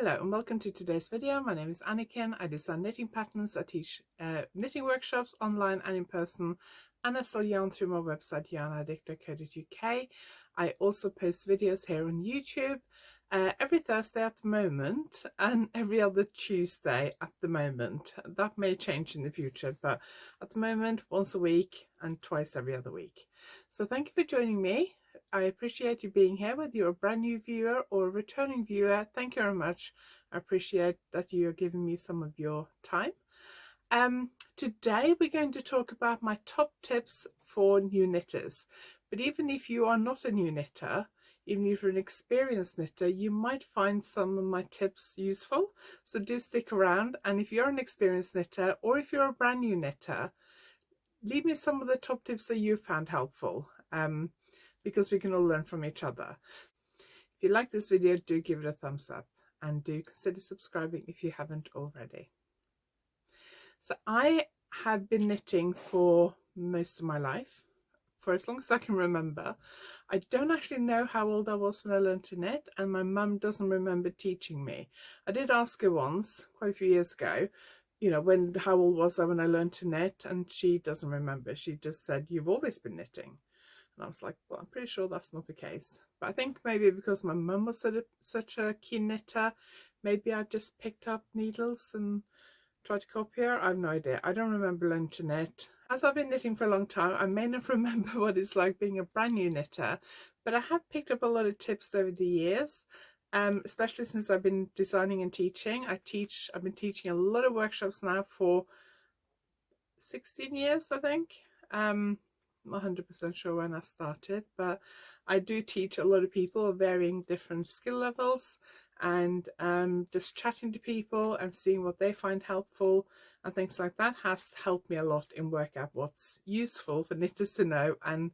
Hello and welcome to today's video. My name is Anniken. I design knitting patterns. I teach knitting workshops online and in person, and I sell yarn through my website YarnAddict.co.uk. I also post videos here on YouTube every Thursday at the moment and every other Tuesday at the moment. That may change in the future, but at the moment once a week and twice every other week. So thank you for joining me. I appreciate you being here, whether you're a brand new viewer or a returning viewer. Thank you very much. I appreciate that you're giving me some of your time. Today we're going to talk about my top tips for new knitters. But even if you are not a new knitter, even if you're an experienced knitter, you might find some of my tips useful. So do stick around. And if you're an experienced knitter or if you're a brand new knitter, leave me some of the top tips that you found helpful. Because we can all learn from each other. If you like this video, do give it a thumbs up and do consider subscribing if you haven't already. So I have been knitting for most of my life, for as long as I can remember. I don't actually know how old I was when I learned to knit, and my mum doesn't remember teaching me. I did ask her once, quite a few years ago, you know, how old was I when I learned to knit, and she doesn't remember. She just said, "You've always been knitting." And I was like, well, I'm pretty sure that's not the case. But I think maybe because my mum was such a keen knitter, maybe I just picked up needles and tried to copy her. I have no idea. I don't remember learning to knit. As I've been knitting for a long time, I may not remember what it's like being a brand new knitter, but I have picked up a lot of tips over the years, especially since I've been designing and teaching. I've been teaching a lot of workshops now for 16 years, I think. Not 100% sure when I started, but I do teach a lot of people of varying different skill levels, and just chatting to people and seeing what they find helpful and things like that has helped me a lot in work out what's useful for knitters to know and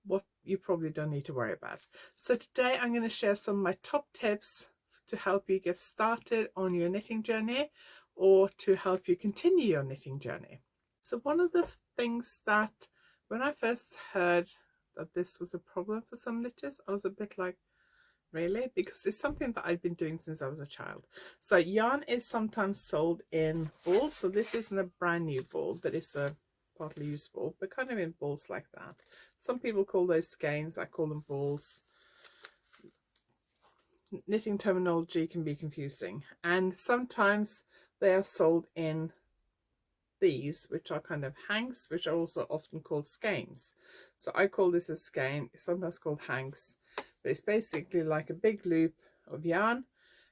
what you probably don't need to worry about. So today I'm going to share some of my top tips to help you get started on your knitting journey or to help you continue your knitting journey. So one of the things that when I first heard that this was a problem for some knitters, I was a bit like, really? Because it's something that I've been doing since I was a child. So yarn is sometimes sold in balls. So this isn't a brand new ball, but it's a partly used ball, but kind of in balls like that. Some people call those skeins. I call them balls. Knitting terminology can be confusing. And sometimes they are sold in these, which are kind of hanks, which are also often called skeins. So I call this a skein. It's sometimes called hanks, but it's basically like a big loop of yarn.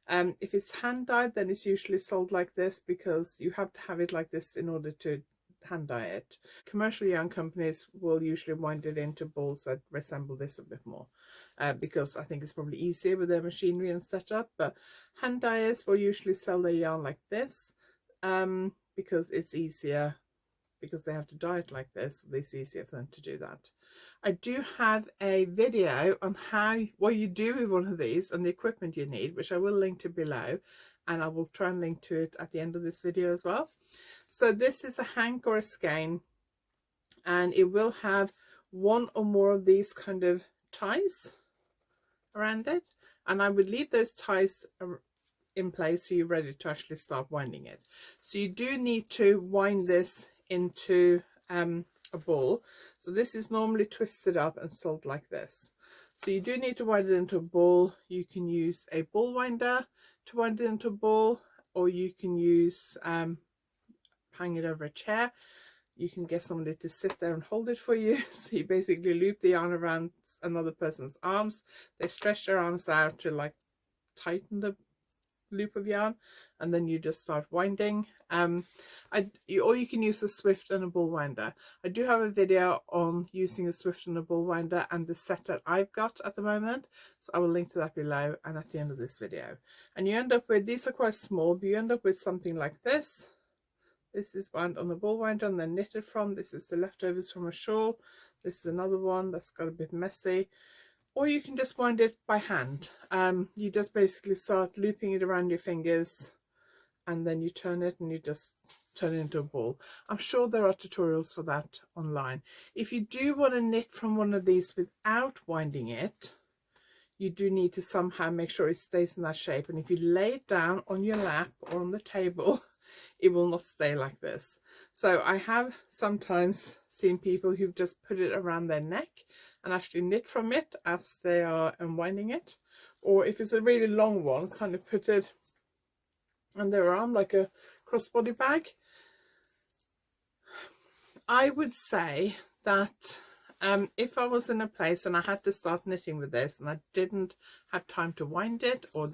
If it's hand dyed, then it's usually sold like this because you have to have it like this in order to hand dye it. Commercial yarn companies will usually wind it into balls that resemble this a bit more, because I think it's probably easier with their machinery and setup. But hand dyers will usually sell their yarn like this, because it's easier, because they have to dye it like this. It's easier for them to do that. I do have a video on what you do with one of these and the equipment you need, which I will link to below, and I will try and link to it at the end of this video as well. So this is a hank or a skein, and it will have one or more of these kind of ties around it, and I would leave those ties in place so you're ready to actually start winding it. So you do need to wind this into a ball. So this is normally twisted up and sold like this. So you do need to wind it into a ball. You can use a ball winder to wind it into a ball, or you can use hang it over a chair. You can get somebody to sit there and hold it for you. So you basically loop the yarn around another person's arms. They stretch their arms out to like tighten the loop of yarn, and then you just start winding. Or you can use a swift and a ball winder. I do have a video on using a swift and a ball winder and the set that I've got at the moment, so I will link to that below and at the end of this video. And you end up with, these are quite small, but you end up with something like this. This is wound on the ball winder and then knitted from. This is the leftovers from a shawl. This is another one that's got a bit messy. Or you can just wind it by hand. You just basically start looping it around your fingers, and then you turn it and you just turn it into a ball. I'm sure there are tutorials for that online. If you do want to knit from one of these without winding it, you do need to somehow make sure it stays in that shape. And if you lay it down on your lap or on the table, it will not stay like this. So I have sometimes seen people who've just put it around their neck and actually knit from it as they are unwinding it. Or if it's a really long one, kind of put it on their arm like a crossbody bag. I would say that if I was in a place and I had to start knitting with this and I didn't have time to wind it, or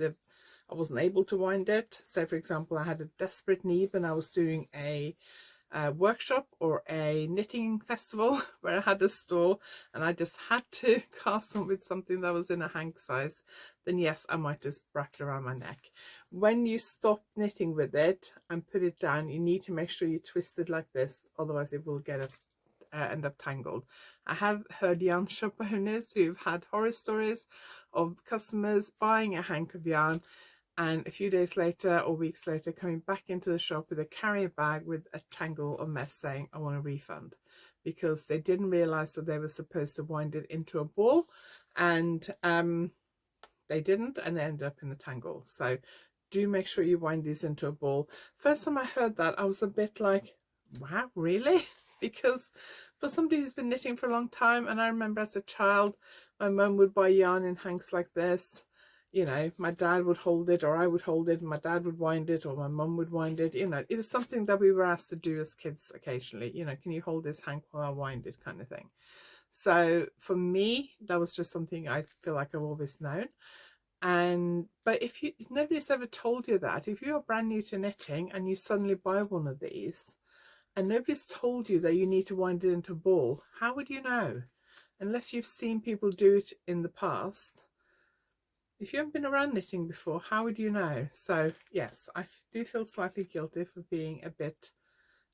I wasn't able to wind it, say for example I had a desperate need and I was doing a workshop or a knitting festival where I had a stall and I just had to cast on with something that was in a hank size, then yes, I might just wrap it around my neck. When you stop knitting with it and put it down, you need to make sure you twist it like this, otherwise it will get end up tangled. I have heard yarn shop owners who've had horror stories of customers buying a hank of yarn and a few days later or weeks later coming back into the shop with a carrier bag with a tangle or mess saying, I want a refund, because they didn't realize that they were supposed to wind it into a ball and they didn't, and it ended up in a tangle. So do make sure you wind these into a ball. First time I heard that, I was a bit like, wow, really? Because for somebody who's been knitting for a long time, and I remember as a child my mum would buy yarn in hanks like this, you know, my dad would hold it or I would hold it and my dad would wind it or my mum would wind it, you know, it was something that we were asked to do as kids occasionally, you know, can you hold this hank while I wind it, kind of thing. So for me, that was just something I feel like I've always known. But if nobody's ever told you that, if you're brand new to knitting and you suddenly buy one of these and nobody's told you that you need to wind it into a ball, how would you know? Unless you've seen people do it in the past. If you haven't been around knitting before, how would you know? So yes, I do feel slightly guilty for being a bit,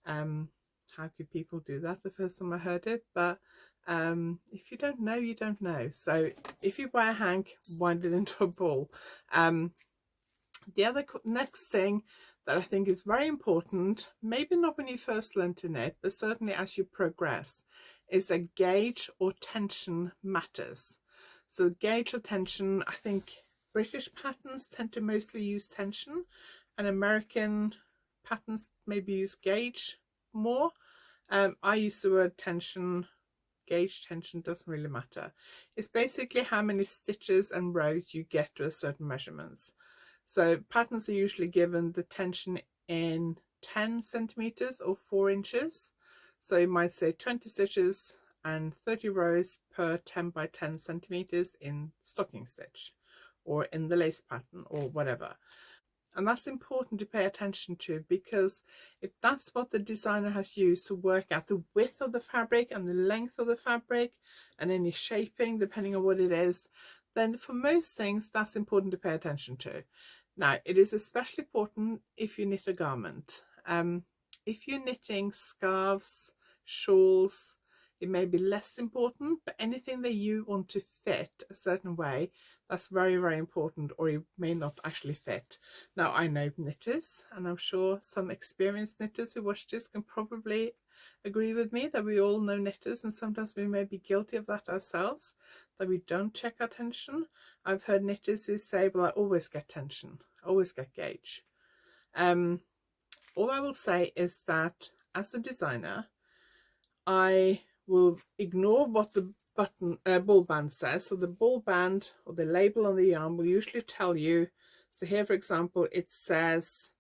how could people do that the first time I heard it? But if you don't know, you don't know. So if you buy a hank, wind it into a ball. The other next thing that I think is very important, maybe not when you first learn to knit, but certainly as you progress, is that gauge or tension matters. So gauge or tension, I think British patterns tend to mostly use tension and American patterns maybe use gauge more. I use the word tension. Gauge tension doesn't really matter. It's basically how many stitches and rows you get to a certain measurements. So patterns are usually given the tension in 10 centimeters or 4 inches. So you might say 20 stitches and 30 rows per 10 by 10 centimeters in stocking stitch or in the lace pattern or whatever. And that's important to pay attention to, because if that's what the designer has used to work out the width of the fabric and the length of the fabric and any shaping depending on what it is, then for most things that's important to pay attention to. Now it is especially important if you knit a garment. If you're knitting scarves, shawls, it may be less important, but anything that you want to fit a certain way, that's very, very important, or it may not actually fit. Now, I know knitters, and I'm sure some experienced knitters who watch this can probably agree with me that we all know knitters, and sometimes we may be guilty of that ourselves, that we don't check our tension. I've heard knitters who say, well, I always get tension, I always get gauge. All I will say is that as a designer, I will ignore what the ball band says. So the ball band or the label on the yarn will usually tell you, so here for example it says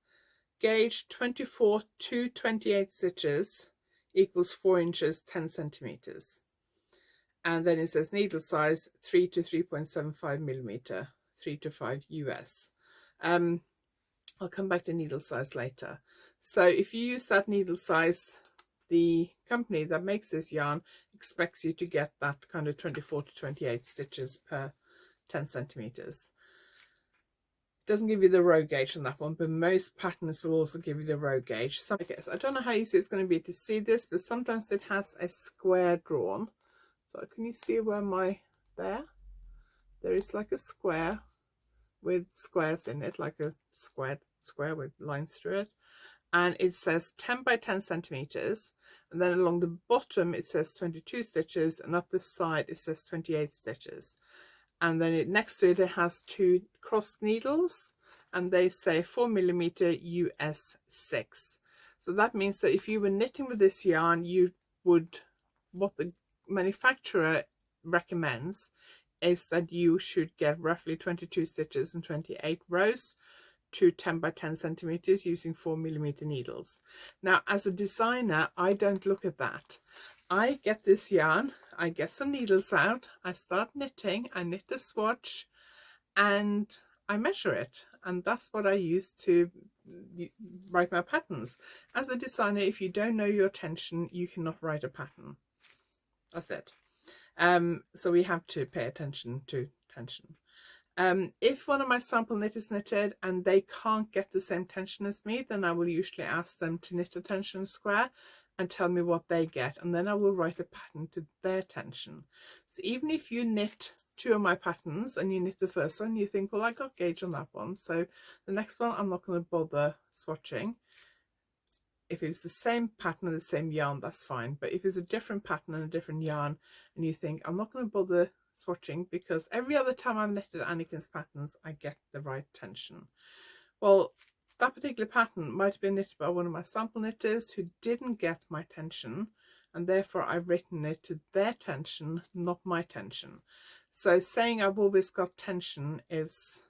gauge 24 to 28 stitches equals 4 inches 10 centimeters, and then it says needle size 3 to 3.75 millimeter, 3 to 5 US. I'll come back to needle size later. So if you use that needle size, the company that makes this yarn expects you to get that kind of 24 to 28 stitches per 10 centimeters. It doesn't give you the row gauge on that one, but most patterns will also give you the row gauge. So I don't know how easy it's going to be to see this, but sometimes it has a square drawn. So can you see where there is like a square with squares in it, like a square with lines through it. And it says 10 by 10 centimeters, and then along the bottom it says 22 stitches, and up the side it says 28 stitches. and then next to it has 2 crossed needles, and they say 4mm US 6. So that means that if you were knitting with this yarn, you would, what the manufacturer recommends is that you should get roughly 22 stitches and 28 rows to 10 by 10 centimeters using 4mm needles. Now, as a designer, I don't look at that. I get this yarn, I get some needles out, I start knitting, I knit the swatch, and I measure it, and that's what I use to write my patterns. As a designer, if you don't know your tension, you cannot write a pattern. That's it. So we have to pay attention to tension. If one of my sample knitters knitted and they can't get the same tension as me, then I will usually ask them to knit a tension square and tell me what they get, and then I will write a pattern to their tension. So even if you knit 2 of my patterns and you knit the first one, you think, well, I got gauge on that one, so the next one I'm not going to bother swatching. If it's the same pattern and the same yarn, that's fine. But if it's a different pattern and a different yarn, and you think, I'm not going to bother swatching because every other time I've knitted Anniken's patterns, I get the right tension. Well, that particular pattern might have been knitted by one of my sample knitters who didn't get my tension, and therefore I've written it to their tension, not my tension. So saying I've always got tension is,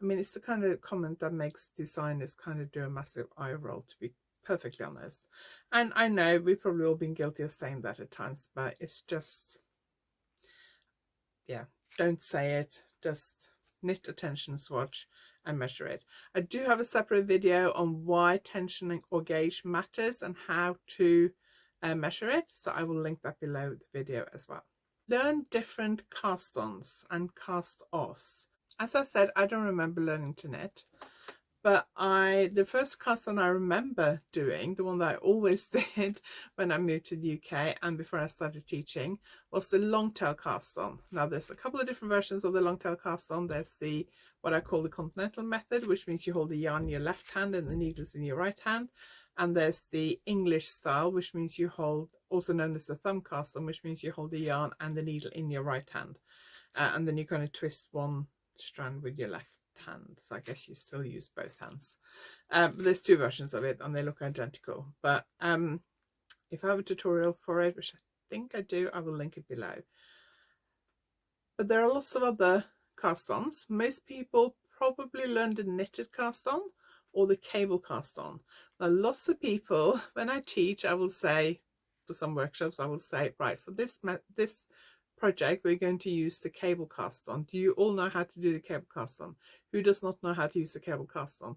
I mean, it's the kind of comment that makes designers kind of do a massive eye roll, to be perfectly honest. And I know we've probably all been guilty of saying that at times, but it's just, yeah, don't say it, just knit a tension swatch and measure it. I do have a separate video on why tension or gauge matters and how to measure it, so I will link that below the video as well. Learn different cast-ons and cast-offs. As I said, I don't remember learning to knit, but the first cast on I remember doing, the one that I always did when I moved to the UK and before I started teaching, was the long tail cast on. Now there's a couple of different versions of the long tail cast on. There's the what I call the continental method, which means you hold the yarn in your left hand and the needles in your right hand. And there's the English style, which means you hold, also known as the thumb cast on, which means you hold the yarn and the needle in your right hand. And then you kind of twist one strand with your left hand, so I guess you still use both hands. But there's 2 versions of it and they look identical, but if I have a tutorial for it, which I think I do, I will link it below. But there are lots of other cast-ons. Most people probably learned a knitted cast-on or the cable cast-on. Now lots of people, when I teach, I will say, for some workshops, I will say, right, for this project we're going to use the cable cast on. Do you all know how to do the cable cast on? Who does not know how to use the cable cast on?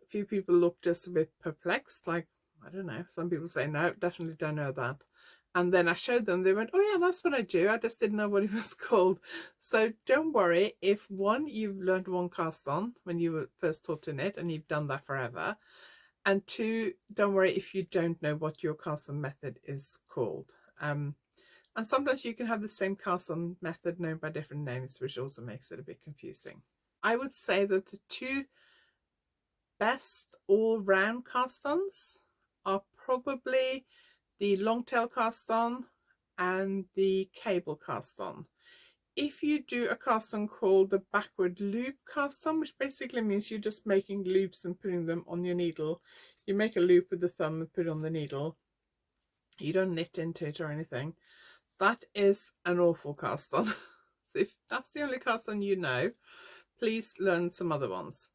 A few people look just a bit perplexed, like, I don't know. Some people say, no, definitely don't know that. And then I showed them, they went, oh yeah, that's what I do, I just didn't know what it was called. So don't worry if one, you've learned one cast on when you were first taught to knit and you've done that forever, and 2, don't worry if you don't know what your cast on method is called. And sometimes you can have the same cast on method known by different names, which also makes it a bit confusing. I would say that the 2 best all-round cast-ons are probably the long tail cast-on and the cable cast-on. If you do a cast-on called the backward loop cast-on, which basically means you're just making loops and putting them on your needle, you make a loop with the thumb and put it on the needle, you don't knit into it or anything, that is an awful cast on. So if that's the only cast on you know, please learn some other ones.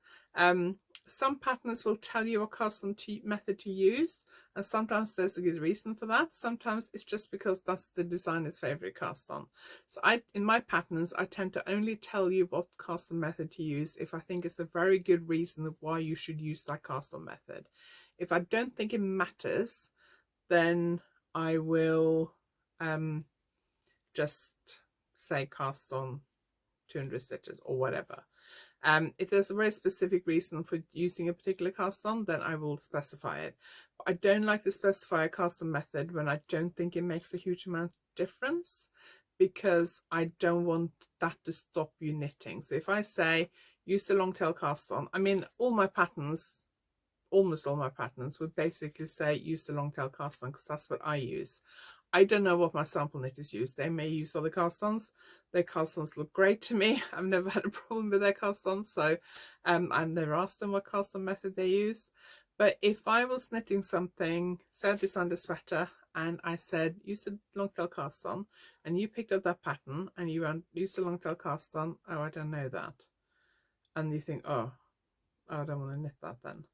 Some patterns will tell you a cast on method to use, and sometimes there's a good reason for that. Sometimes it's just because that's the designer's favorite cast on. So in my patterns, I tend to only tell you what cast on method to use if I think it's a very good reason of why you should use that cast on method. If I don't think it matters, then I will just say cast on 200 stitches or whatever. If there's a very specific reason for using a particular cast on, then I will specify it. I don't like to specify a cast on method when I don't think it makes a huge amount of difference, because I don't want that to stop you knitting. So if I say use the long tail cast on, I mean, all my patterns, almost all my patterns would basically say use the long tail cast on, because that's what I use. I don't know what my sample knitters use. They may use other cast-ons. Their cast-ons look great to me. I've never had a problem with their cast-ons, so I've never asked them what cast-on method they use. But if I was knitting something, say I designed a sweater, and I said use a long tail cast-on, and you picked up that pattern and you used a long tail cast-on, oh, I don't know that, and you think, oh, I don't want to knit that then.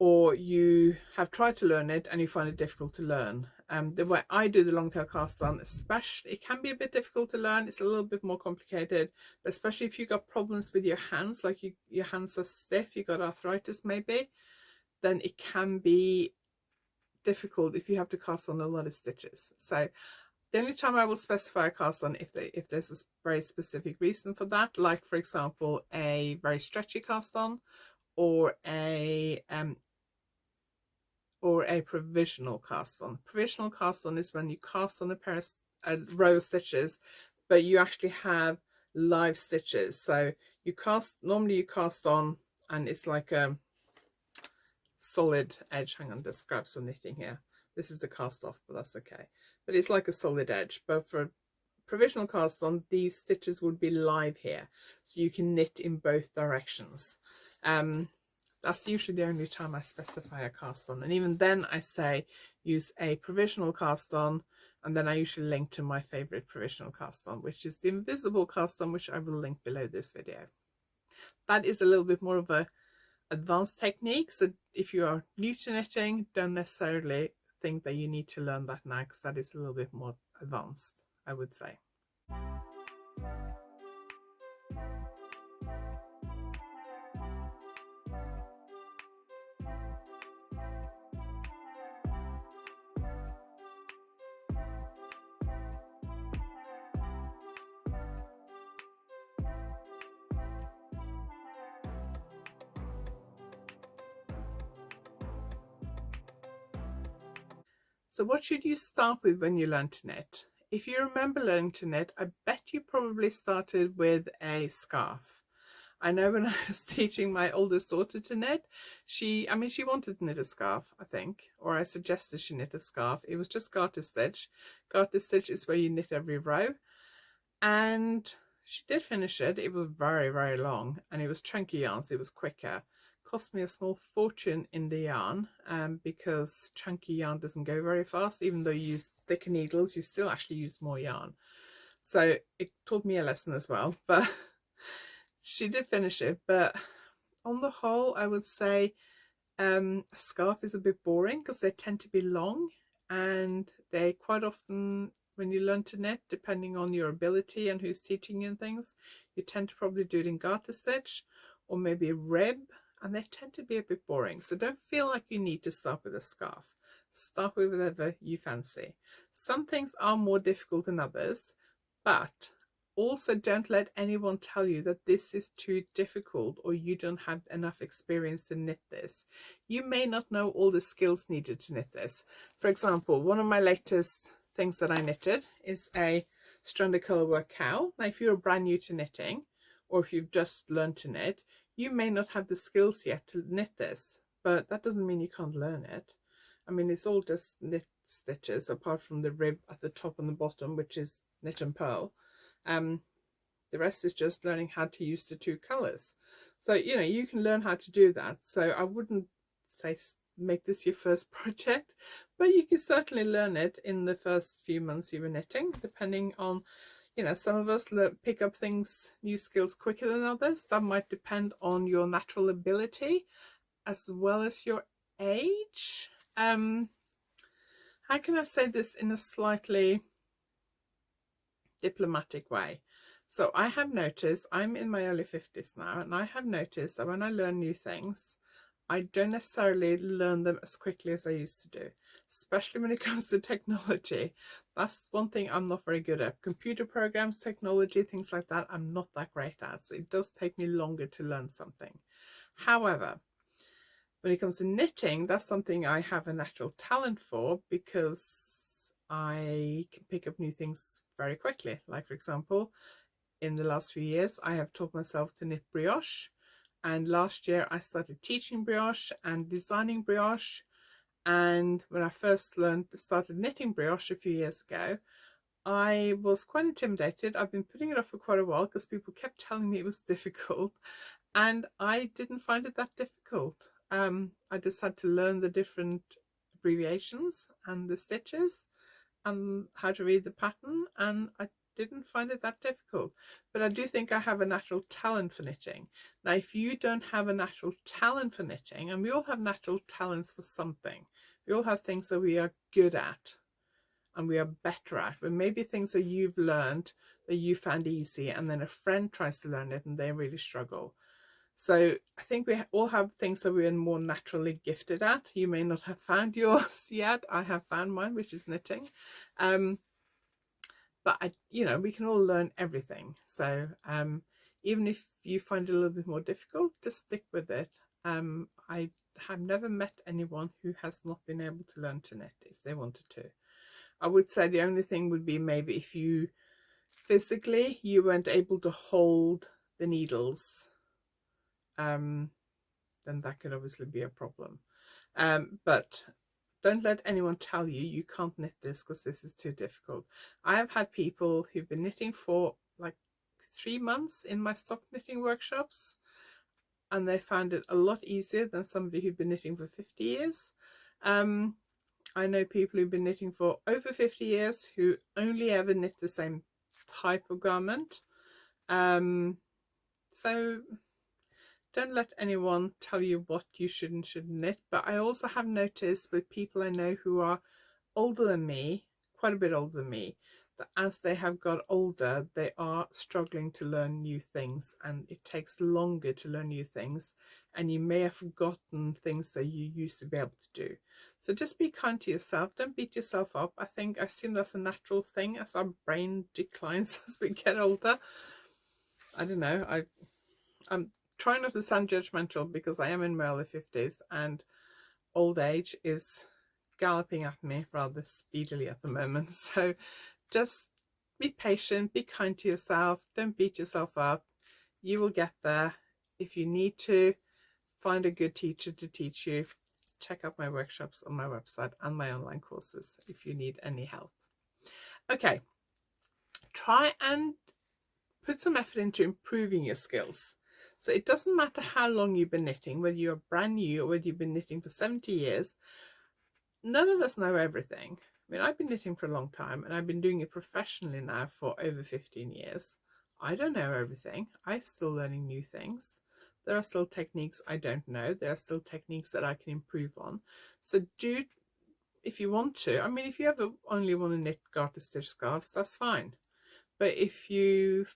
Or you have tried to learn it and you find it difficult to learn. The way I do the long tail cast on, especially, it can be a bit difficult to learn. It's a little bit more complicated, but especially if you've got problems with your hands, like your hands are stiff, you've got arthritis maybe, then it can be difficult if you have to cast on a lot of stitches. So the only time I will specify a cast on if there's a very specific reason for that, like for example a very stretchy cast on, or a provisional cast on. Provisional cast on is when you cast on a row of stitches, but you actually have live stitches. So normally you cast on, and it's like a solid edge. Hang on, just grab some knitting here. This is the cast off, but that's okay. But it's like a solid edge. But for provisional cast on, these stitches would be live here, so you can knit in both directions. That's usually the only time I specify a cast on, and even then I say use a provisional cast on, and then I usually link to my favorite provisional cast on, which is the invisible cast on, which I will link below this video. That is a little bit more of a advanced technique, so if you are new to knitting, don't necessarily think that you need to learn that now, because that is a little bit more advanced, I would say. So what should you start with when you learn to knit? If you remember learning to knit, I bet you probably started with a scarf. I know when I was teaching my oldest daughter to knit, she wanted to knit a scarf, I think, or I suggested she knit a scarf. It was just garter stitch. Garter stitch is where you knit every row, and she did finish it. It was very, very long, and it was chunky yarn, so it was quicker. Cost me a small fortune in the yarn, because chunky yarn doesn't go very fast. Even though you use thicker needles, you still actually use more yarn. So it taught me a lesson as well, but she did finish it. But on the whole, I would say a scarf is a bit boring because they tend to be long, and they quite often, when you learn to knit, depending on your ability and who's teaching you and things, you tend to probably do it in garter stitch or maybe a rib, and they tend to be a bit boring. So don't feel like you need to start with a scarf. Start with whatever you fancy. Some things are more difficult than others, but also don't let anyone tell you that this is too difficult or you don't have enough experience to knit this. You may not know all the skills needed to knit this. For example, one of my latest things that I knitted is a stranded colorwork cowl. Now, if you're brand new to knitting, or if you've just learned to knit, you may not have the skills yet to knit this, but that doesn't mean you can't learn it. I mean, it's all just knit stitches, apart from the rib at the top and the bottom, which is knit and purl. The rest is just learning how to use the two colors. So, you know, you can learn how to do that. So I wouldn't say make this your first project, but you can certainly learn it in the first few months you were knitting, depending on, you know, some of us pick up things, new skills quicker than others. That might depend on your natural ability as well as your age. How can I say this in a slightly diplomatic way? So I have noticed, I'm in my early 50s now, and I have noticed that when I learn new things, I don't necessarily learn them as quickly as I used to do, especially when it comes to technology. That's one thing I'm not very good at. Computer programs, technology, things like that, I'm not that great at. So it does take me longer to learn something. However, when it comes to knitting, that's something I have a natural talent for, because I can pick up new things very quickly. Like, for example, in the last few years, I have taught myself to knit brioche. And last year I started teaching brioche and designing brioche, And when I first started knitting brioche a few years ago, I was quite intimidated. I've been putting it off for quite a while because people kept telling me it was difficult, and I didn't find it that difficult. I just had to learn the different abbreviations and the stitches and how to read the pattern, and I didn't find it that difficult. But I do think I have a natural talent for knitting. Now, if you don't have a natural talent for knitting, and we all have natural talents for something, we all have things that we are good at and we are better at, but maybe things that you've learned that you found easy, and then a friend tries to learn it and they really struggle. So I think we all have things that we're more naturally gifted at. You may not have found yours yet. I have found mine, which is knitting. But we can all learn everything. So even if you find it a little bit more difficult, just stick with it. I have never met anyone who has not been able to learn to knit if they wanted to. I would say the only thing would be maybe if you physically you weren't able to hold the needles, then that could obviously be a problem. But don't let anyone tell you you can't knit this because this is too difficult. I have had people who've been knitting for like 3 months in my stock knitting workshops, and they found it a lot easier than somebody who'd been knitting for 50 years. I know people who've been knitting for over 50 years who only ever knit the same type of garment. So don't let anyone tell you what you should and shouldn't knit. But I also have noticed with people I know who are older than me, quite a bit older than me, that as they have got older, they are struggling to learn new things, and it takes longer to learn new things, and you may have forgotten things that you used to be able to do. So just be kind to yourself. Don't beat yourself up. I assume that's a natural thing as our brain declines as we get older. I don't know. I'm trying not to sound judgmental because I am in my early 50s and old age is galloping at me rather speedily at the moment. So just be patient, be kind to yourself, don't beat yourself up. You will get there. If you need to find a good teacher to teach you, check out my workshops on my website and my online courses if you need any help. Okay, try and put some effort into improving your skills. So it doesn't matter how long you've been knitting, whether you're brand new or whether you've been knitting for 70 years, none of us know everything. I mean, I've been knitting for a long time and I've been doing it professionally now for over 15 years. I don't know everything. I'm still learning new things. There are still techniques I don't know. There are still techniques that I can improve on. So do, if you want to, I mean, if you ever only want to knit garter stitch scarves, that's fine. But if you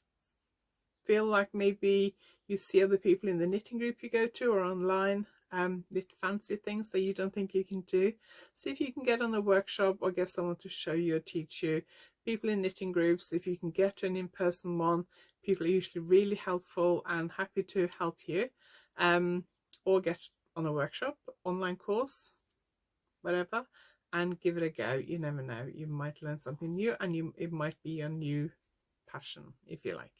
feel like maybe you see other people in the knitting group you go to or online knit fancy things that you don't think you can do, see if you can get on a workshop or get someone to show you or teach you. People in knitting groups, if you can get to an in-person one, people are usually really helpful and happy to help you, or get on a workshop, online course, whatever, and give it a go. You never know, you might learn something new, and it might be your new passion, if you like.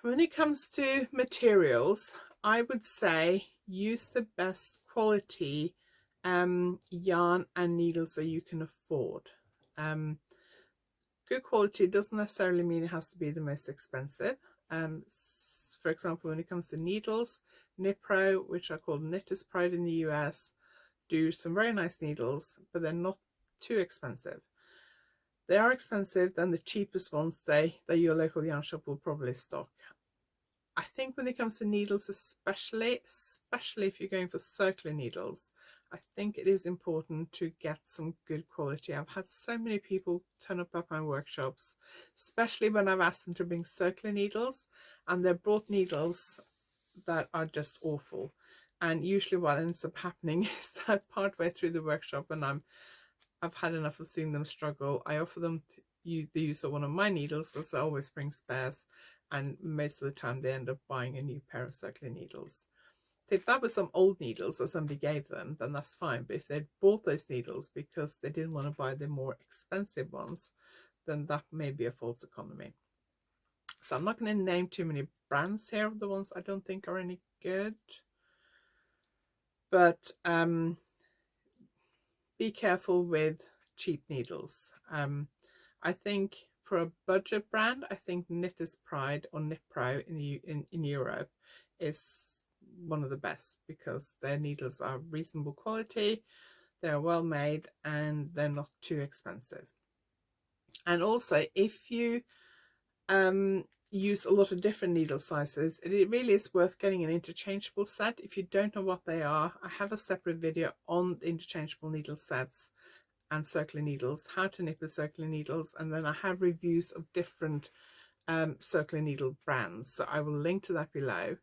When it comes to materials, I would say use the best quality yarn and needles that you can afford. Good quality doesn't necessarily mean it has to be the most expensive. For example, when it comes to needles, Knitpro, which are called Knitter's Pride in the US, do some very nice needles, but they're not too expensive. They are expensive than the cheapest ones that your local yarn shop will probably stock. I think when it comes to needles, especially if you're going for circular needles, I think it is important to get some good quality. I've had so many people turn up at my workshops, especially when I've asked them to bring circular needles, and they've brought needles that are just awful. And usually what ends up happening is that partway through the workshop, and I've had enough of seeing them struggle, I offer them the use of one of my needles because I always bring spares, and most of the time they end up buying a new pair of circular needles. If that was some old needles that somebody gave them, then that's fine. But if they'd bought those needles because they didn't want to buy the more expensive ones, then that may be a false economy. So I'm not going to name too many brands here of the ones I don't think are any good. But be careful with cheap needles. I think for a budget brand, I think Knitter's Pride or Knit Pro in Europe is one of the best, because their needles are reasonable quality, they're well made, and they're not too expensive. And also, if you use a lot of different needle sizes, it really is worth getting an interchangeable set. If you don't know what they are, I have a separate video on interchangeable needle sets and circular needles, how to knit with circular needles, and then I have reviews of different circular needle brands, so I will link to that below.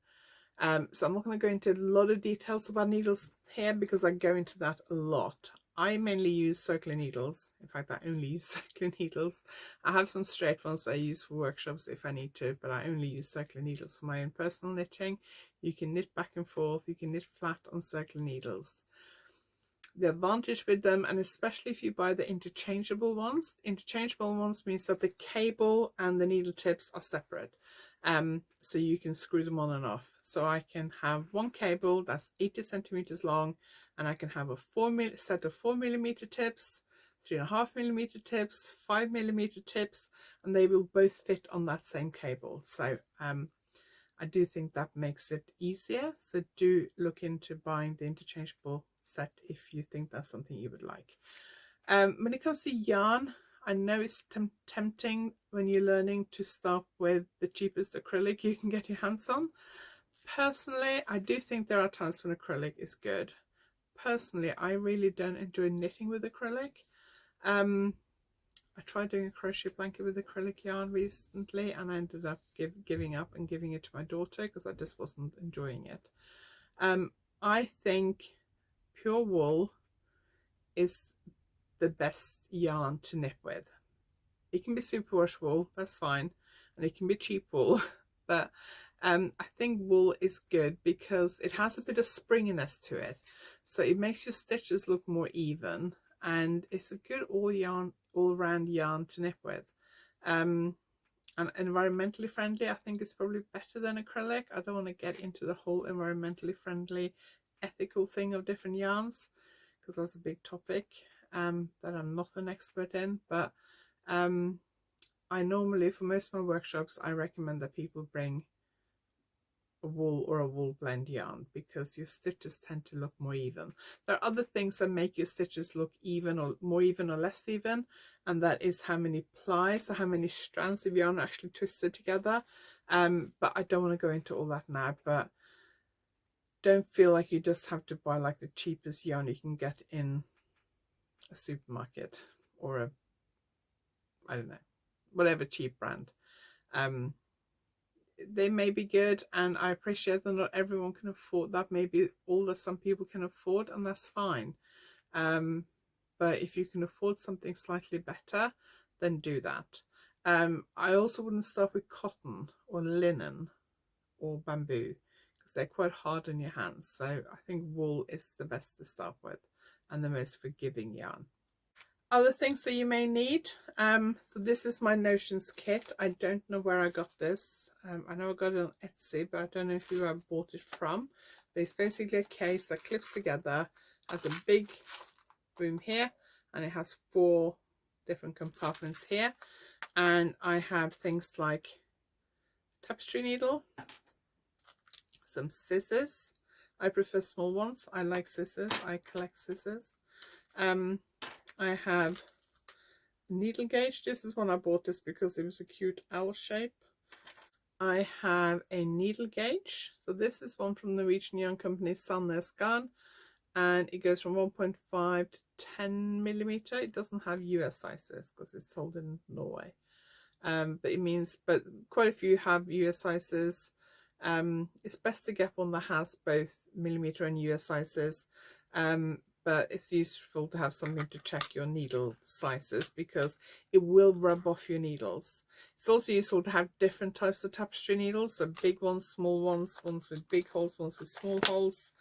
So I'm not going to go into a lot of details about needles here, because I go into that a lot. I mainly use circular needles. In fact, I only use circular needles. I have some straight ones that I use for workshops if I need to, but I only use circular needles for my own personal knitting. You can knit back and forth, you can knit flat on circular needles. The advantage with them, and especially if you buy the interchangeable ones means that the cable and the needle tips are separate, so you can screw them on and off. So I can have one cable that's 80 centimeters long, and I can have a set of 4mm tips, 3.5mm tips, 5mm tips, and they will both fit on that same cable. So I do think that makes it easier, so do look into buying the interchangeable set if you think that's something you would like. When it comes to yarn, I know it's tempting when you're learning to start with the cheapest acrylic you can get your hands on. Personally, I do think there are times when acrylic is good. Personally, I really don't enjoy knitting with acrylic. I tried doing a crochet blanket with acrylic yarn recently, and I ended up giving up and giving it to my daughter because I just wasn't enjoying it. I think pure wool is the best yarn to knit with. It can be superwash wool, that's fine, and it can be cheap wool, but I think wool is good because it has a bit of springiness to it, so it makes your stitches look more even, and it's a good all-round yarn to knit with. And environmentally friendly, I think it's probably better than acrylic. I don't want to get into the whole environmentally friendly ethical thing of different yarns, because that's a big topic that I'm not an expert in, but I normally, for most of my workshops, I recommend that people bring a wool or a wool blend yarn, because your stitches tend to look more even. There are other things that make your stitches look even, or more even or less even, and that is how many plies or how many strands of yarn are actually twisted together, but I don't want to go into all that now. But don't feel like you just have to buy like the cheapest yarn you can get in a supermarket or I don't know, whatever cheap brand. They may be good, and I appreciate that not everyone can afford that. Maybe all that some people can afford, and that's fine. But if you can afford something slightly better, then do that. I also wouldn't start with cotton or linen or bamboo, because they're quite hard on your hands. So I think wool is the best to start with, and the most forgiving yarn. Other things that you may need, so this is my notions kit. I don't know where I got this. I know I got it on Etsy, but I don't know who I bought it from. But it's basically a case that clips together, has a big boom here, and it has 4 different compartments here. And I have things like tapestry needle, some scissors. I prefer small ones. I like scissors. I collect scissors. I have a needle gauge. This is one I bought just because it was a cute owl shape. I have a needle gauge. So this is one from the Norwegian yarn company Sandnes Garn, and it goes from 1.5 to 10mm. It doesn't have US sizes because it's sold in Norway. But quite a few have US sizes. It's best to get one that has both millimeter and US sizes, but it's useful to have something to check your needle sizes because it will rub off your needles. It's also useful to have different types of tapestry needles, so big ones, small ones, ones with big holes, ones with small holes.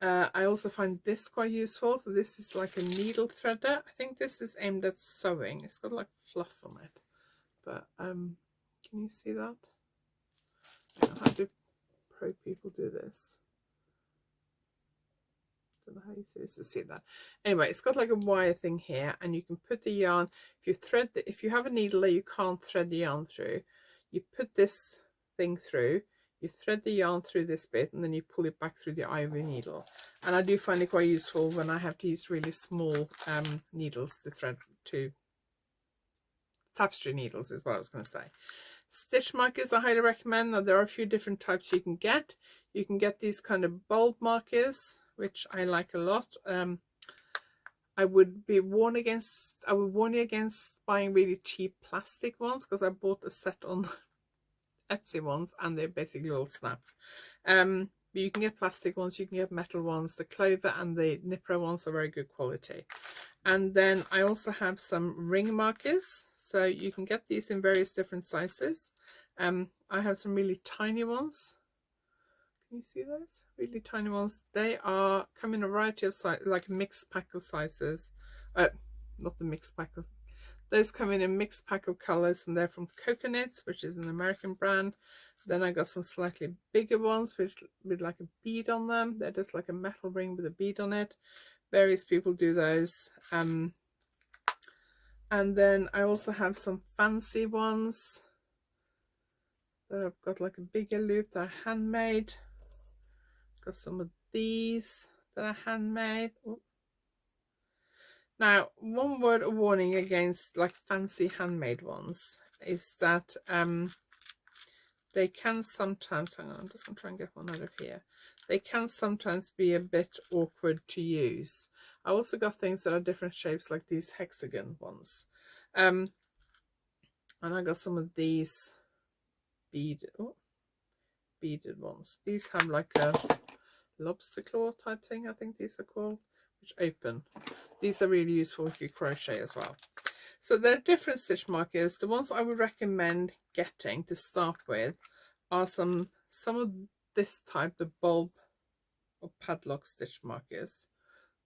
I also find this quite useful. So this is like a needle threader. I think this is aimed at sewing. It's got like fluff on it, but can you see that? I don't know how do pro people do this. don't know how you see that. Anyway, it's got like a wire thing here, and you can put the yarn. If you have a needle that you can't thread the yarn through, you put this thing through, you thread the yarn through this bit, and then you pull it back through the ivory needle. And I do find it quite useful when I have to use really small needles to thread, to tapestry needles is what I was going to say. Stitch markers I highly recommend. Now there are a few different types you can get. You can get these kind of bulb markers, which I like a lot. I would warn you against buying really cheap plastic ones, because I bought a set on Etsy ones and they basically all snap. But you can get plastic ones, you can get metal ones. The Clover and the Nipro ones are very good quality. And then I also have some ring markers, so you can get these in various different sizes. I have some really tiny ones. Can you see those? Really tiny ones. They come in a variety of sizes, like a mixed pack of sizes. Not the mixed pack of, those come in a mixed pack of colors, and they're from Coconuts, which is an American brand. Then I got some slightly bigger ones with like a bead on them. They're just like a metal ring with a bead on it. Various people do those. And then I also have some fancy ones that I've got like a bigger loop that are handmade. Got some of these that are handmade. Ooh. Now, one word of warning against like fancy handmade ones is that they can sometimes, hang on, I'm just going to try and get one out of here. They can sometimes be a bit awkward to use. I also got things that are different shapes, like these hexagon ones. And I got some of these beaded ones. These have like a lobster claw type thing, I think these are called, which open. These are really useful if you crochet as well. So there are different stitch markers. The ones I would recommend getting to start with are some of this type, the bulb or padlock stitch markers.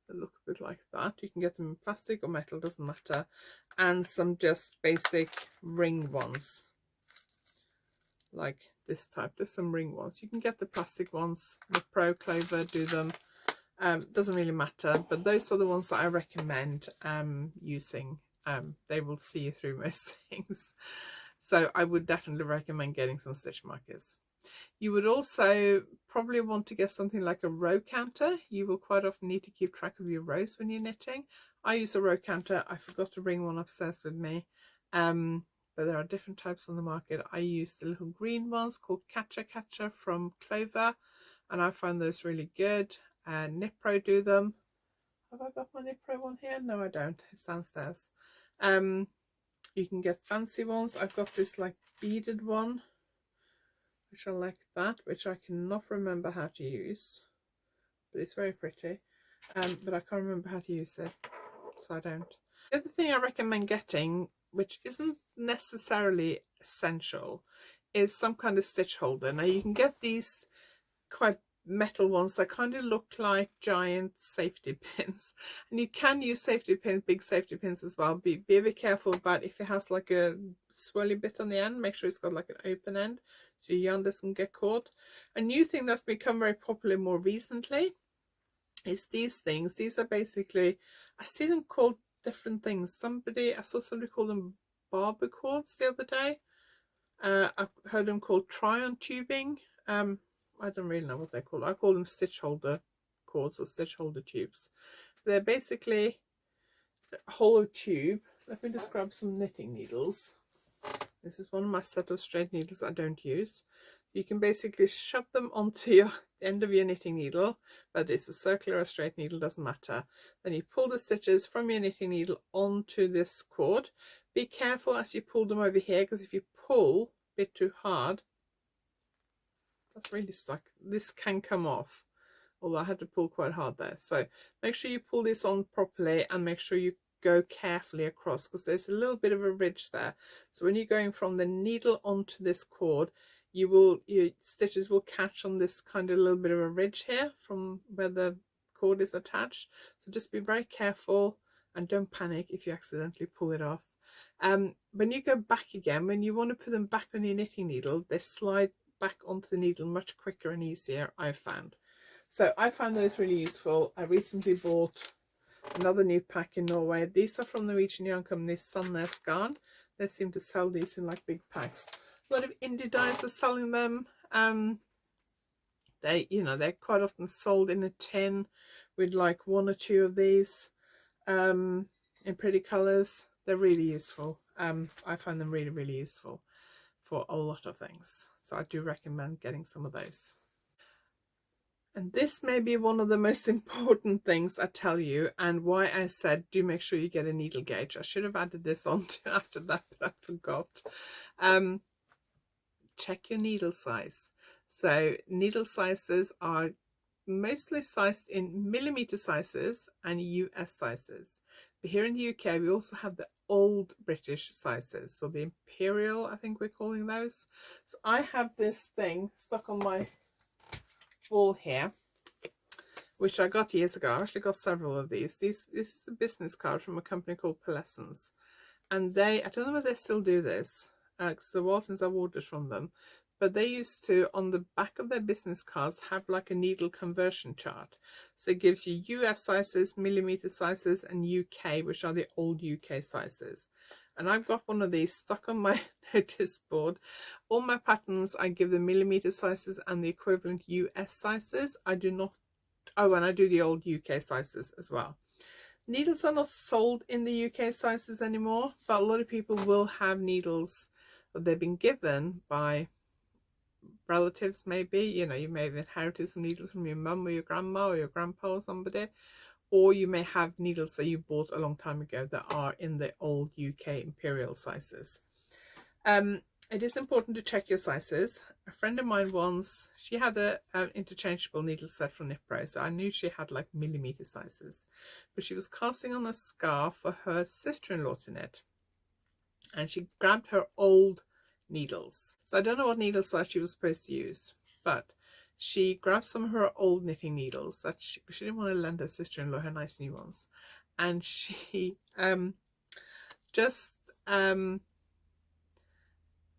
They look a bit like that. You can get them in plastic or metal, doesn't matter. And some just basic ring ones, like this type. There's some ring ones. You can get the plastic ones. The Pro, Clover do them. Doesn't really matter, but those are the ones that I recommend using. They will see you through most things. So I would definitely recommend getting some stitch markers. You would also probably want to get something like a row counter. You will quite often need to keep track of your rows when you're knitting. I use a row counter. I forgot to bring one upstairs with me. But there are different types on the market. I use the little green ones called Catcher from Clover, and I find those really good. Nipro do them. Have I got my Nipro one here? No, I don't. It's downstairs. You can get fancy ones. I've got this like beaded one, which I like that, which I cannot remember how to use, but it's very pretty. But I can't remember how to use it, so I don't. The other thing I recommend getting, which isn't necessarily essential, is some kind of stitch holder. Now you can get these quite metal ones that kind of look like giant safety pins, and you can use safety pins, big safety pins as well. Be a bit careful about if it has like a swirly bit on the end. Make sure it's got like an open end so your yarn doesn't get caught. A new thing that's become very popular more recently is these things. These are basically, I see them called different things. I saw somebody call them barber cords the other day. I've heard them called try-on tubing. I don't really know what they're called. I call them stitch holder cords or stitch holder tubes. They're basically a hollow tube. Let me just grab some knitting needles. This is one of my set of straight needles I don't use. You can basically shove them onto the end of your knitting needle, but it's a circular or straight needle, doesn't matter. Then you pull the stitches from your knitting needle onto this cord. Be careful as you pull them over here, because if you pull a bit too hard, that's really stuck. This can come off, although I had to pull quite hard there. So make sure you pull this on properly, and make sure you go carefully across, because there's a little bit of a ridge there. So when you're going from the needle onto this cord, your stitches will catch on this kind of little bit of a ridge here from where the cord is attached. So just be very careful and don't panic if you accidentally pull it off. When you go back again, when you want to put them back on your knitting needle, they slide back onto the needle much quicker and easier, I've found. So I find those really useful. I recently bought another new pack in Norway. These are from the Norwegian yarn company Sandnes Garn. They seem to sell these in like big packs. A lot of indie dyes are selling them. They're quite often sold in a tin with like one or two of these in pretty colors. They're really useful. I find them really, really useful for a lot of things. So I do recommend getting some of those. And this may be one of the most important things I tell you, and why I said do make sure you get a needle gauge. I should have added this on after that, but I forgot. Check your needle size. So needle sizes are mostly sized in millimeter sizes and US sizes. But here in the UK, we also have the old British sizes. So the imperial, I think we're calling those. So I have this thing stuck on my wall here, which I got years ago. I actually got several of these. This is a business card from a company called Pearlessence. And I don't know whether they still do this, because it was a while since I ordered from them, but they used to, on the back of their business cards, have like a needle conversion chart. So it gives you US sizes, millimeter sizes, and UK, which are the old UK sizes. And I've got one of these stuck on my notice board. All my patterns, I give the millimeter sizes and the equivalent US sizes. I do not, oh, and I do the old UK sizes as well. Needles are not sold in the UK sizes anymore, but a lot of people will have needles that they've been given by relatives, maybe. You know, you may have inherited some needles from your mum or your grandma or your grandpa or somebody, or you may have needles that you bought a long time ago that are in the old UK imperial sizes. It is important to check your sizes. A friend of mine once, she had an interchangeable needle set from Knit Pro, so I knew she had like millimeter sizes, but she was casting on a scarf for her sister-in-law to knit, and she grabbed her old needles. So I don't know what needle size she was supposed to use, but she grabbed some of her old knitting needles that she didn't want to lend her sister-in-law her nice new ones, and she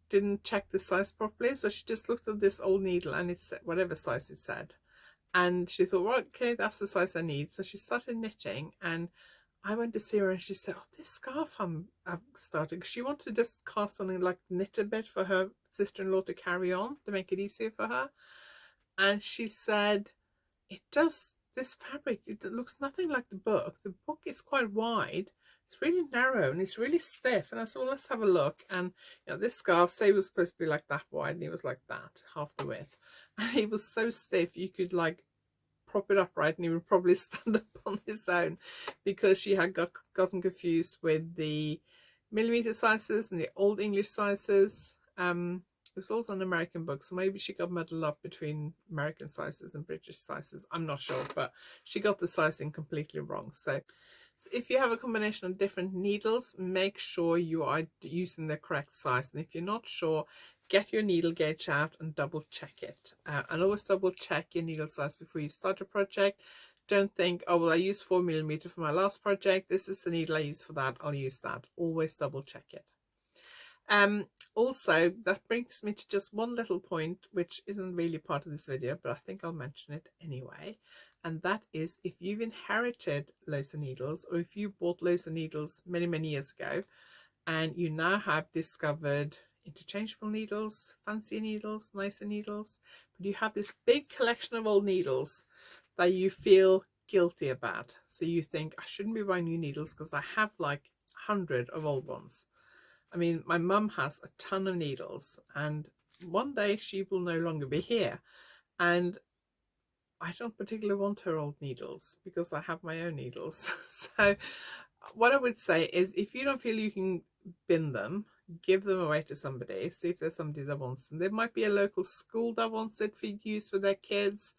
didn't check the size properly. So she just looked at this old needle and it said whatever size it said, and she thought, well, okay, that's the size I need. So she started knitting, and I went to see her and she said, oh, this scarf I've started, because she wanted to just cast on and like knit a bit for her sister-in-law to carry on to make it easier for her. And she said, this fabric, it looks nothing like the book. The book is quite wide, it's really narrow, and it's really stiff. And I said, well, let's have a look. And you know, this scarf, say, was supposed to be like that wide, and it was like that, half the width. And it was so stiff, you could like prop it upright and he would probably stand up on his own, because she had gotten confused with the millimeter sizes and the old English sizes. It was also an American book, so maybe she got muddled up between American sizes and British sizes. I'm not sure, but she got the sizing completely wrong. So if you have a combination of different needles, make sure you are using the correct size. And if you're not sure, get your needle gauge out and double check it. And always double check your needle size before you start a project. Don't think, oh, well, I used 4mm for my last project, this is the needle I used for that, I'll use that. Always double check it. Also, that brings me to just one little point, which isn't really part of this video, but I think I'll mention it anyway. And that is, if you've inherited loads of needles, or if you bought loads of needles many, many years ago, and you now have discovered interchangeable needles, fancy needles, nicer needles, but you have this big collection of old needles that you feel guilty about. So you think, I shouldn't be buying new needles because I have like 100 of old ones. I mean, my mum has a ton of needles, and one day she will no longer be here, and I don't particularly want her old needles because I have my own needles. So what I would say is, if you don't feel you can bin them, give them away to somebody. See if there's somebody that wants them. There might be a local school that wants it for use with their kids.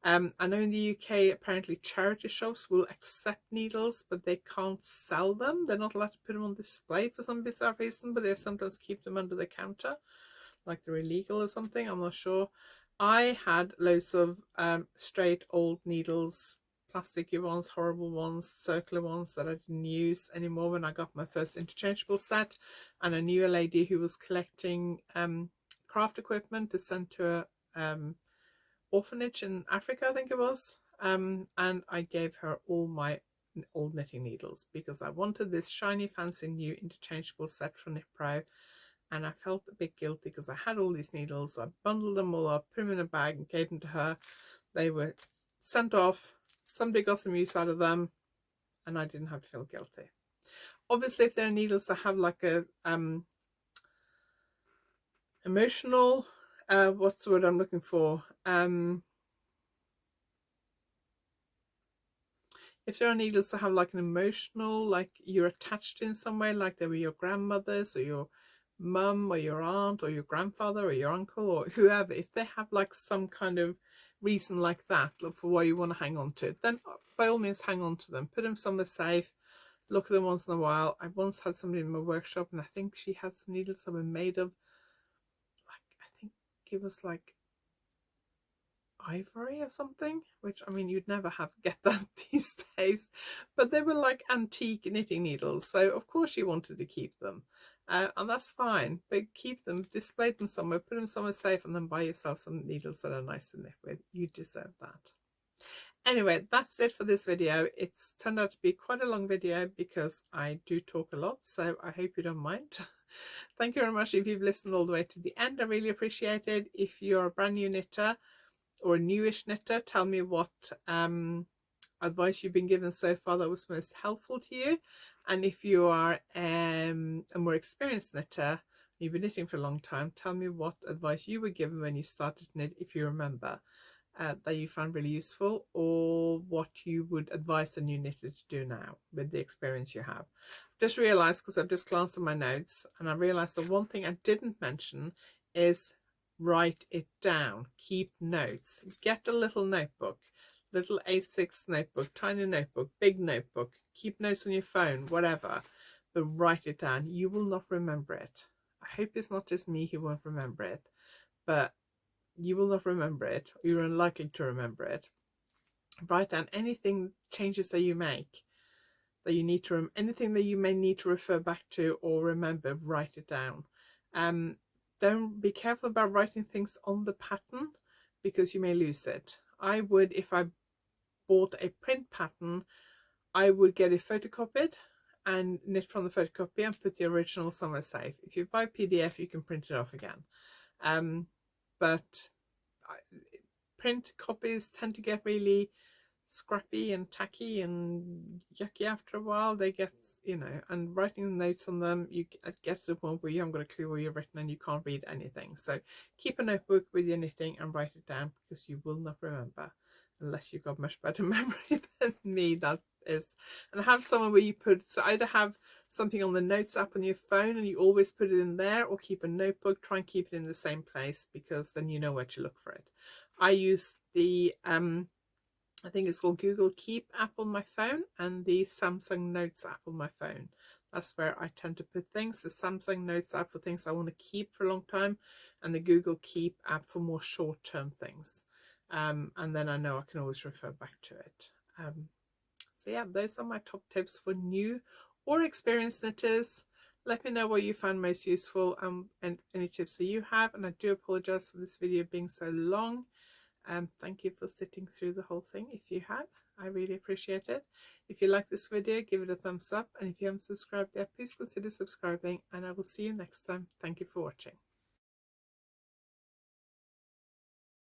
I know in the UK, apparently charity shops will accept needles, but they can't sell them. They're not allowed to put them on display for some bizarre reason, but they sometimes keep them under the counter, like they're illegal or something. I'm not sure. I had loads of straight old needles, plasticky ones, horrible ones, circular ones that I didn't use anymore when I got my first interchangeable set. And I knew a lady who was collecting craft equipment to send to orphanage in Africa, I think it was, and I gave her all my old knitting needles because I wanted this shiny fancy new interchangeable set from Knit Pro, and I felt a bit guilty because I had all these needles, so I bundled them all up, put them in a bag and gave them to her. They were sent off, somebody got some use out of them, and I didn't have to feel guilty. Obviously, if there are needles that have like a emotional, what's the word I'm looking for? If there are needles that have like an emotional, like you're attached in some way, like they were your grandmother's or your mum or your aunt or your grandfather or your uncle or whoever, if they have like some kind of reason like that for why you want to hang on to it, then by all means hang on to them. Put them somewhere safe. Look at them once in a while. I once had somebody in my workshop and I think she had some needles that were made of, like, I think it was like ivory or something, which I mean you'd never get that these days, but they were like antique knitting needles, so of course you wanted to keep them, and that's fine, but keep them, display them somewhere, put them somewhere safe, and then buy yourself some needles that are nice to knit with. You deserve that. Anyway, that's it for this video. It's turned out to be quite a long video because I do talk a lot, so I hope you don't mind. Thank you very much if you've listened all the way to the end. I really appreciate it. If you're a brand new knitter or a newish knitter, tell me what advice you've been given so far that was most helpful to you. And if you are a more experienced knitter, you've been knitting for a long time, tell me what advice you were given when you started to knit, if you remember, that you found really useful, or what you would advise a new knitter to do now with the experience you have. Just realised, because I've just glanced at my notes, and I realised that one thing I didn't mention is write it down. Keep notes. Get a little notebook, little A6 notebook, tiny notebook, big notebook. Keep notes on your phone, whatever, but write it down. You will not remember it. I hope it's not just me who won't remember it, but you will not remember it. You're unlikely to remember it. Write down anything, changes that you make, that you need to, anything that you may need to refer back to or remember, write it down. Don't be careful about writing things on the pattern because you may lose it. I would, if I bought a print pattern, I would get it photocopied and knit from the photocopy and put the original somewhere safe. If you buy PDF, you can print it off again. But print copies tend to get really scrappy and tacky and yucky after a while. They get, you know, and writing notes on them, you get to the point where you haven't got a clue what you've written and you can't read anything. So keep a notebook with your knitting and write it down, because you will not remember unless you've got much better memory than me. That is, and have someone where you put, so either have something on the notes app on your phone and you always put it in there, or keep a notebook. Try and keep it in the same place, because then you know where to look for it. I use the I think it's called Google Keep app on my phone and the Samsung Notes app on my phone. That's where I tend to put things. The Samsung Notes app for things I want to keep for a long time, and the Google Keep app for more short-term things. And then I know I can always refer back to it. So yeah, those are my top tips for new or experienced knitters. Let me know what you found most useful, and any tips that you have. And I do apologize for this video being so long. Thank you for sitting through the whole thing. If you have, I really appreciate it. If you like this video, give it a thumbs up, and if you haven't subscribed yet, please consider subscribing, and I will see you next time. Thank you for watching.